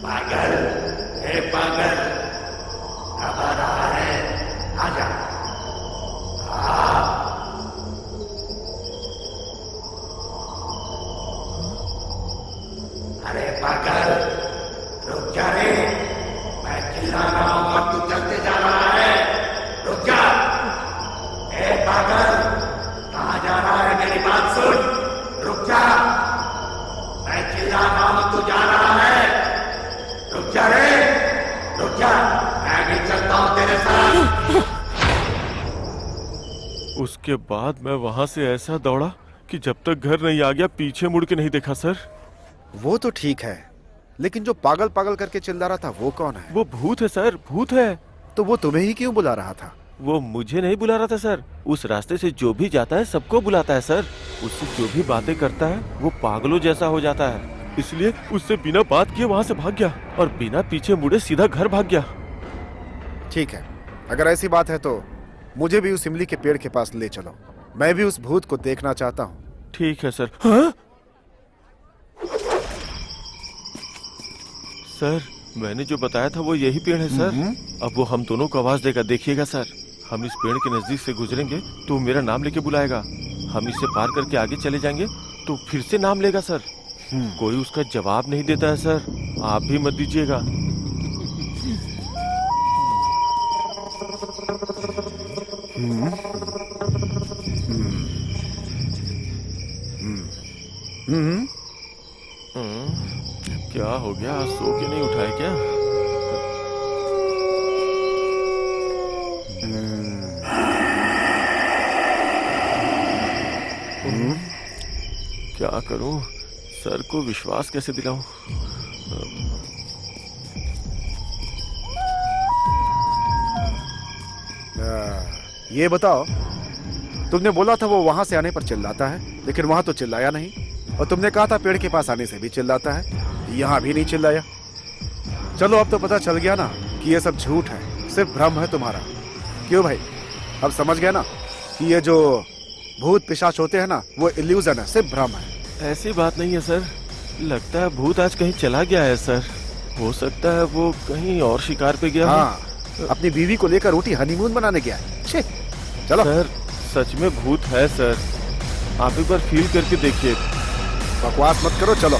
पागल, हे पागल, अब आ रहा है, आजा। अरे पागल, रुक जा रे, मैं चिल्ला रहा हूं और तू चलते जा रहा है, रुक जा। हे पागल, कहां जा रहा है, मेरी बात सुन, रुक जा। मैं चिल्ला रहा हूं, तू जा रहा है, रुक जा रे, रुक जा, मैं भी चलता हूं तेरे साथ। उसके बाद मैं वहां से ऐसा दौड़ा कि जब तक घर नहीं आ गया पीछे मुड़ के नहीं देखा सर। वो तो ठीक है, लेकिन जो पागल पागल करके चिल्ला रहा था वो कौन है? वो भूत है सर, भूत है। तो वो तुम्हें ही क्यों बुला रहा था? वो मुझे नहीं बुला रहा था सर, उस रास्ते से जो भी जाता है सबको बुलाता है सर। उससे जो भी बातें करता है वो पागलों जैसा हो जाता है, इसलिए उससे बिना बात किए वहां से भाग गया और बिना पीछे मुड़े सीधा घर भाग गया। ठीक है, अगर ऐसी बात है तो मुझे भी उस इमली के पेड़ के पास ले चलो, मैं भी उस भूत को देखना चाहता हूँ। ठीक है सर। हाँ? सर मैंने जो बताया था वो यही पेड़ है सर। अब वो हम दोनों को आवाज देगा, देखिएगा सर। हम इस पेड़ के नजदीक से गुजरेंगे तो मेरा नाम लेके बुलाएगा। हम इसे पार करके आगे चले जाएंगे तो फिर से नाम लेगा सर। कोई उसका जवाब नहीं देता है सर, आप भी मत दीजिएगा। क्या हो गया, आज सो के नहीं उठाए क्या? क्या करूं, सर को विश्वास कैसे दिलाऊं? ये बताओ, तुमने बोला था वो वहां से आने पर चिल्लाता है, लेकिन वहां तो चिल्लाया नहीं, और तुमने कहा था पेड़ के पास आने से भी चिल्लाता है, यहाँ भी नहीं चिल्लाया। चलो अब तो पता चल गया ना कि ये सब झूठ है, सिर्फ भ्रम है तुम्हारा। क्यों भाई, अब समझ गया ना कि ये जो भूत पिशाच होते हैं ना, वो इल्यूजन है, सिर्फ भ्रम है। ऐसी बात नहीं है सर, लगता है भूत आज कहीं चला गया है सर। हो सकता है वो कहीं और शिकार पे गया। हाँ, अपनी बीवी को लेकर ऊटी हनीमून मनाने गया है। छे, चलो। सर सच में भूत है सर, आप एक बार फील करके देखिए। बकवास मत करो, चलो।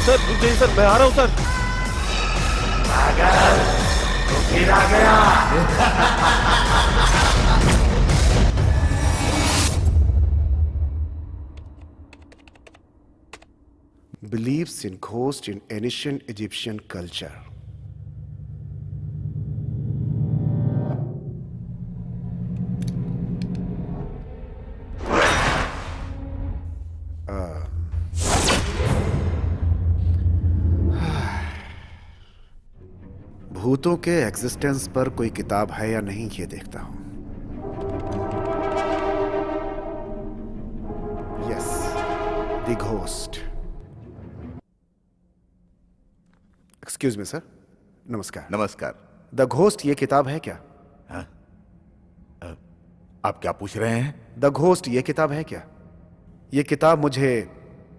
सर जी सर, मैं आ रहा हूँ सर। पागल, तू फिर आ गया। Beliefs in ghosts in ancient Egyptian culture. भूतों के एग्जिस्टेंस पर कोई किताब है या नहीं, ये देखता हूं। Yes, the ghost. Excuse me sir, नमस्कार। नमस्कार। द घोस्ट ये किताब है क्या? आप क्या पूछ रहे हैं? द घोस्ट ये किताब है क्या? ये किताब मुझे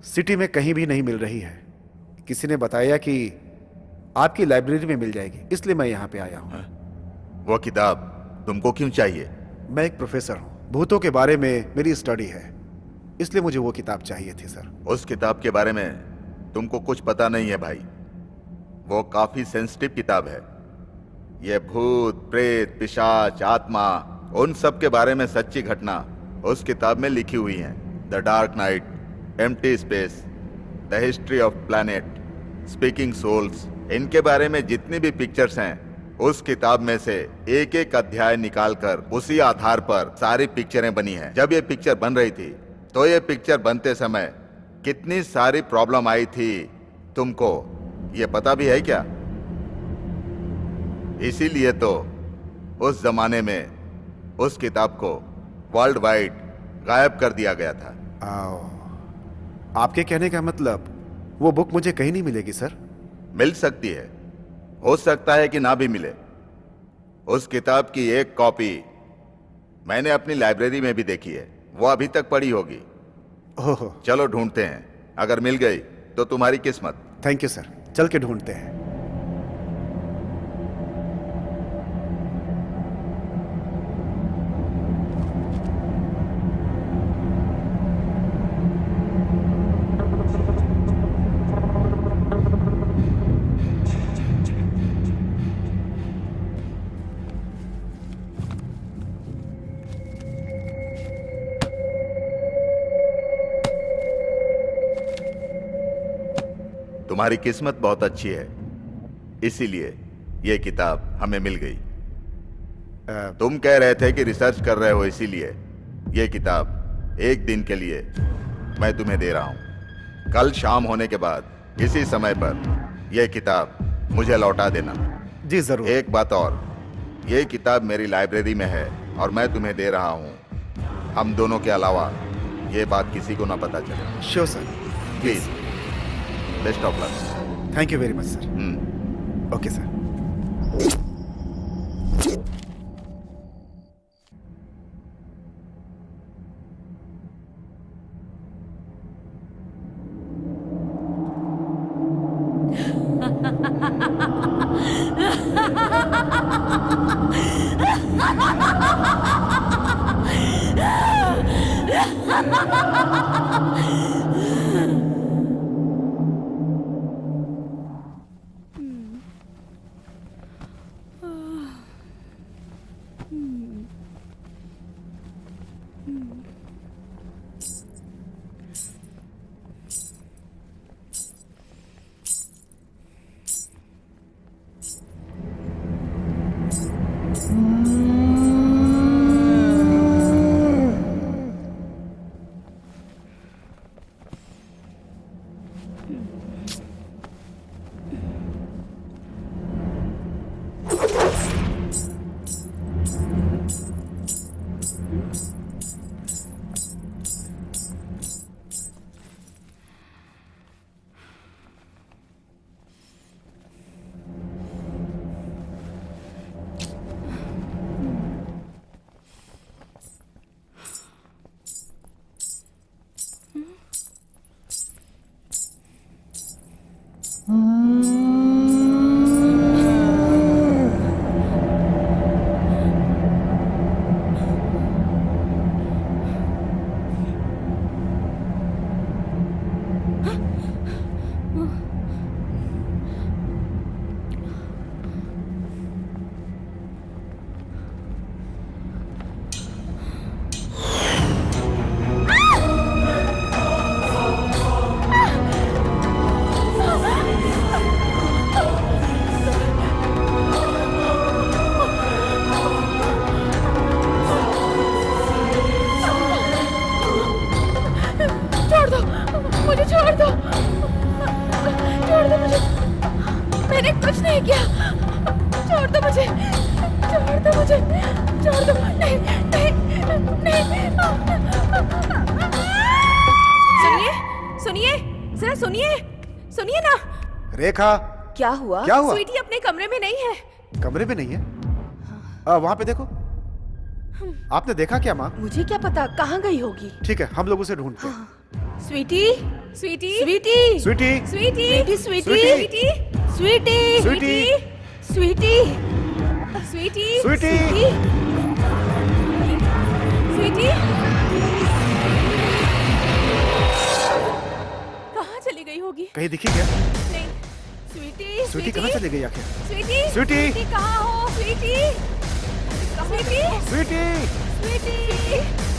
सिटी में कहीं भी नहीं मिल रही है। किसी ने बताया कि आपकी लाइब्रेरी में मिल जाएगी, इसलिए मैं यहाँ पे आया हूँ। वो किताब तुमको क्यों चाहिए? मैं एक प्रोफेसर हूँ, भूतों के बारे में मेरी स्टडी है, इसलिए मुझे वो किताब चाहिए थी सर। उस किताब के बारे में तुमको कुछ पता नहीं है भाई, वो काफी सेंसिटिव किताब है। ये भूत प्रेत पिशाच आत्मा उन सब के बारे में सच्ची घटना उस किताब में लिखी हुई है। The dark night, empty space, the history of planet, speaking souls, इनके बारे में जितनी भी पिक्चर्स हैं उस किताब में से एक एक अध्याय निकालकर उसी आधार पर सारी पिक्चरें बनी हैं। जब ये पिक्चर बन रही थी तो ये पिक्चर बनते समय कितनी सारी प्रॉब्लम आई थी तुमको ये पता भी है क्या? इसीलिए तो उस जमाने में उस किताब को वर्ल्ड वाइड गायब कर दिया गया था। आपके कहने का मतलब वो बुक मुझे कहीं नहीं मिलेगी सर? मिल सकती है, हो सकता है कि ना भी मिले। उस किताब की एक कॉपी मैंने अपनी लाइब्रेरी में भी देखी है, वो अभी तक पड़ी होगी। ओहो, चलो ढूंढते हैं, अगर मिल गई तो तुम्हारी किस्मत। थैंक यू सर, चल के ढूंढते हैं। तुम्हारी किस्मत बहुत अच्छी है, इसीलिए ये किताब हमें मिल गई। तुम कह रहे थे कि रिसर्च कर रहे हो, इसीलिए ये किताब एक दिन के लिए मैं तुम्हें दे रहा हूं। कल शाम होने के बाद इसी समय पर यह किताब मुझे लौटा देना। जी जरूर। एक बात और, ये किताब मेरी लाइब्रेरी में है और मैं तुम्हें दे रहा हूं। हम दोनों के अलावा ये बात किसी को ना पता चले। Sure sir. Please, best of luck. Thank you very much sir. Okay sir. Rekha, क्या हुआ? क्या हुआ? स्वीटी अपने कमरे में नहीं है। कमरे में नहीं है? वहां पे देखो। आपने देखा क्या माँ? मुझे क्या पता, कहाँ गई होगी। ठीक है, हम लोग उसे ढूंढते हैं। स्वीटी, स्वीटी, स्वीटी, स्वीटी, स्वीटी, स्वीटी, स्वीटी, स्वीटी, स्वीटी, स्वीटी, स्वीटी, स्वीटी, स्वीटी, कहाँ चली गई होगी? कहीं दिखी क्या? नहीं। स्वीटी, स्वीटी कहाँ चली गई आखिर? स्वीटी, स्वीटी, स्वीटी कहाँ हो? स्वीटी, स्वीटी, स्वीटी, स्वीटी,